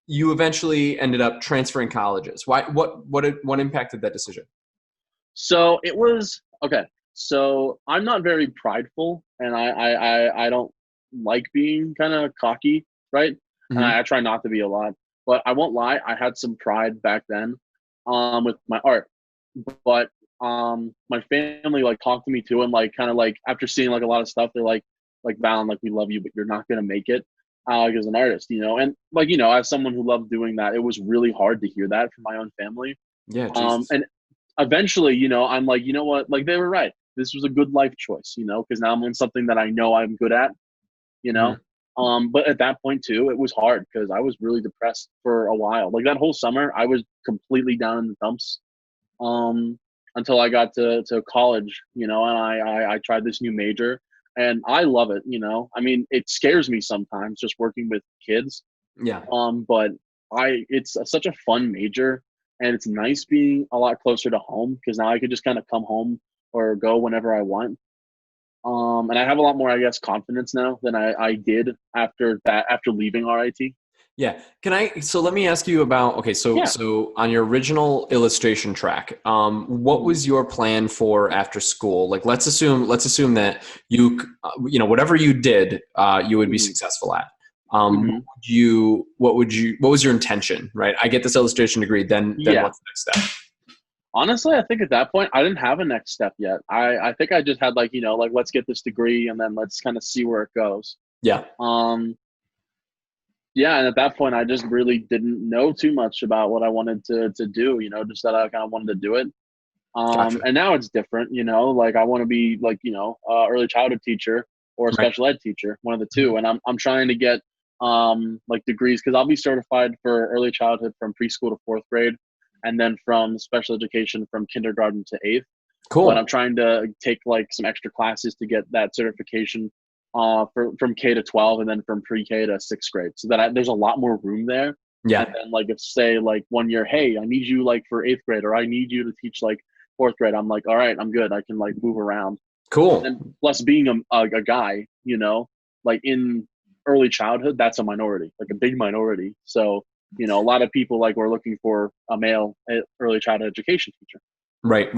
you eventually ended up transferring colleges. Why? What impacted that decision? So it was okay. So I'm not very prideful, and I don't like being kind of cocky, right? And Hmm. I try not to be a lot. But I won't lie, I had some pride back then, with my art. But my family like talked to me too, and like kind of like after seeing like a lot of stuff, they're like Valen, like we love you, but you're not gonna make it, like as an artist, you know. And like as someone who loved doing that, it was really hard to hear that from my own family. Yeah, Jesus. And eventually, I'm like, you know what? Like they were right. This was a good life choice, because now I'm in something that I know I'm good at, you know. Hmm. But at that point too, it was hard because I was really depressed for a while. Like that whole summer, I was completely down in the dumps. Um, until I got to college, and I tried this new major, and I love it. I mean, it scares me sometimes just working with kids, Yeah. but it's such a fun major, and it's nice being a lot closer to home because now I could just kind of come home or go whenever I want. And I have a lot more, I guess, confidence now than I did after leaving RIT. Yeah. So let me ask you about, okay, Yeah. so on your original illustration track, what Hmm. was your plan for after school? Like, let's assume that whatever you did, you would be Hmm. successful at. Hmm. What was your intention, right? I get this illustration degree, then Yeah. what's the next step? Honestly, I think at that point I didn't have a next step yet. I think I just had like, like let's get this degree and then let's kind of see where it goes. Yeah. Um, yeah, and at that point I just really didn't know too much about what I wanted to do, just that I kind of wanted to do it. Gotcha. And now it's different, like I want to be like, early childhood teacher or a Right. special ed teacher, one of the Mhm. two. And I'm trying to get like degrees because I'll be certified for early childhood from preschool to fourth grade, and then from special education from kindergarten to eighth. But I'm Cool. trying to take like some extra classes to get that certification from K to 12 and then from pre-K to sixth grade, so that there's a lot more room there. And Yeah. then like if say like one year, hey, I need you like for eighth grade, or I need you to teach like fourth grade. I'm like, all right, I'm good. I can like move around. Cool. And plus, being a guy, like in early childhood, that's a minority, like a big minority. So a lot of people like were looking for a male early childhood education teacher. Right.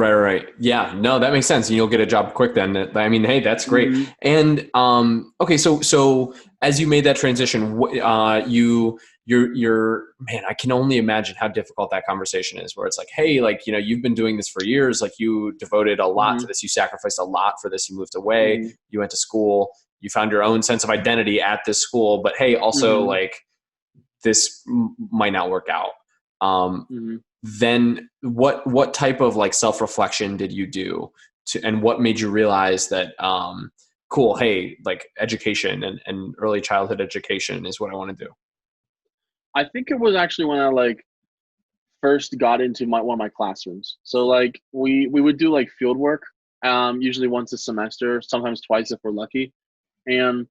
Yeah, no, that makes sense. And you'll get a job quick then. I mean, hey, that's great. Hmm. And okay, so as you made that transition, you're man, I can only imagine how difficult that conversation is. Where it's like, hey, like you've been doing this for years. Like you devoted a lot to Hmm. this. You sacrificed a lot for this. You moved away. Hmm. You went to school. You found your own sense of identity at this school. But hey, also Hmm. like this might not work out. Um, Hmm. then what type of like self-reflection did you do and what made you realize that cool, hey, like education and early childhood education is what I want to do? I think it was actually when I like first got into one of my classrooms. So like we would do like field work, usually once a semester, sometimes twice if we're lucky. And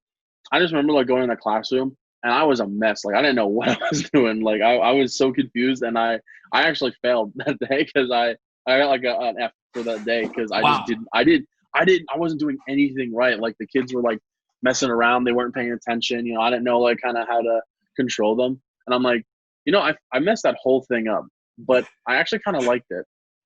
I just remember like going in the classroom and I was a mess. Like I didn't know what I was doing. Like I was so confused, and I actually failed that day because I got like an F for that day because I just Wow. didn't I wasn't doing anything right. Like the kids were like messing around, they weren't paying attention. I didn't know like kind of how to control them, and I'm like, I messed that whole thing up, but I actually kind of liked it.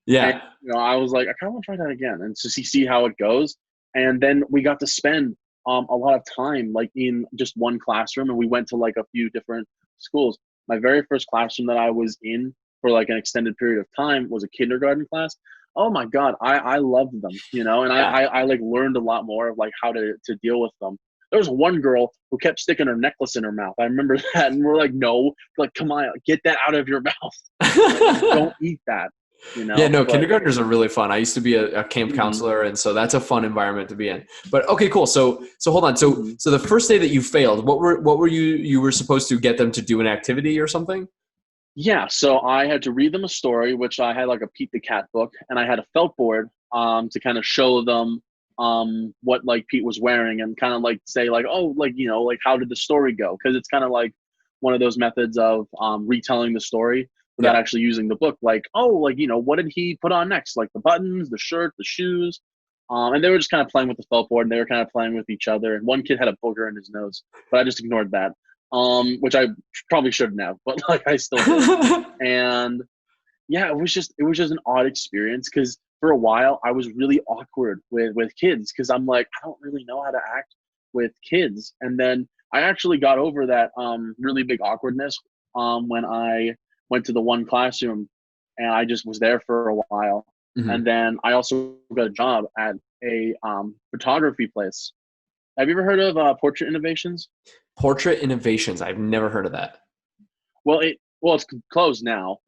And Yeah. I was like, I kind of want to try that again and to see how it goes. And then we got to spend a lot of time like in just one classroom, and we went to like a few different schools. My very first classroom that I was in for like an extended period of time was a kindergarten class. Oh my god, I loved them, and Yeah. I like learned a lot more of like how to deal with them. There was one girl who kept sticking her necklace in her mouth. I remember that, and we're like, no, like come on, get that out of your mouth. Like, don't eat that, Yeah, no, But kindergartners are really fun. I used to be a camp mhm, counselor, and so that's a fun environment to be in. But okay, cool. So hold on. So mhm. so the first day that you failed, what were you were supposed to get them to do an activity or something? Yeah, so I had to read them a story, which I had like a Pete the Cat book, and I had a felt board to kind of show them what like Pete was wearing, and kind of like say like, oh, like like how did the story go? Because it's kind of like one of those methods of retelling the story without Yeah. actually using the book. Like, oh, like what did he put on next? Like the buttons, the shirt, the shoes. And they were just kind of playing with the felt board, and they were kind of playing with each other. And one kid had a booger in his nose, but I just ignored that. which I probably shouldn't have, but like I still did. And yeah, it was just an odd experience because for a while I was really awkward with kids because I'm like, I don't really know how to act with kids. And then I actually got over that really big awkwardness when I went to the one classroom and I just was there for a while. Mhm. And then I also got a job at a photography place. Have you ever heard of Portrait Innovations? Portrait Innovations. I've never heard of that. Well, it's closed now.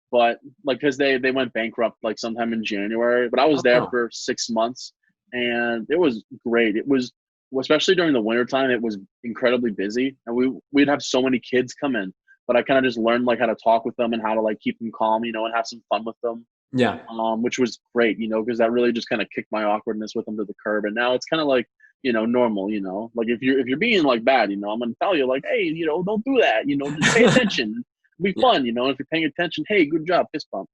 But like because they went bankrupt like sometime in January. But I was there Oh, for 6 months, and it was great. It was especially during the wintertime, it was incredibly busy, and we'd have so many kids come in. But I kind of just learned like how to talk with them and how to like keep them calm, and have some fun with them, yeah. which was great, because that really just kind of kicked my awkwardness with them to the curb. And now it's kind of like normal, like if you're being like bad, I'm gonna tell you like, hey, don't do that, just pay attention, be Yeah. fun, if you're paying attention, hey, good job, fist bump.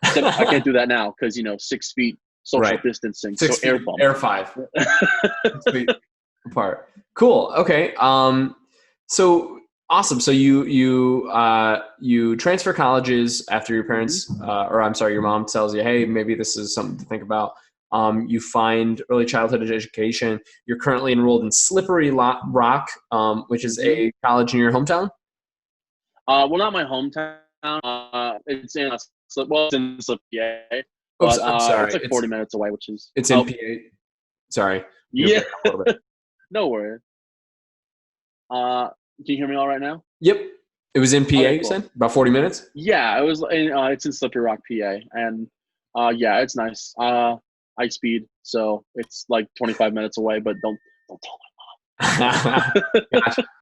Except I can't do that now because 6 feet social Right. distancing, so 6 feet, air bump. air 5. 6 feet apart. Cool. Okay. So awesome. So you transfer colleges after your Mhm. parents, or I'm sorry, your mom tells you, hey, maybe this is something to think about. You find early childhood education. You're currently enrolled in Slippery Rock, which is Mhm. a college in your hometown. Well, not my hometown. It's in it's in Slip, PA, Oops, but I'm it's sorry. like 40 minutes away, which is It's in PA. Sorry, you're yeah, breaking up a little bit. no worries. Can you hear me all right now? Yep, it was in PA. Okay, You cool. said about 40 minutes. Yeah, it's in Slippery Rock, PA, and yeah, it's nice. I speed, so it's like 25 minutes away, but don't tell Gotcha.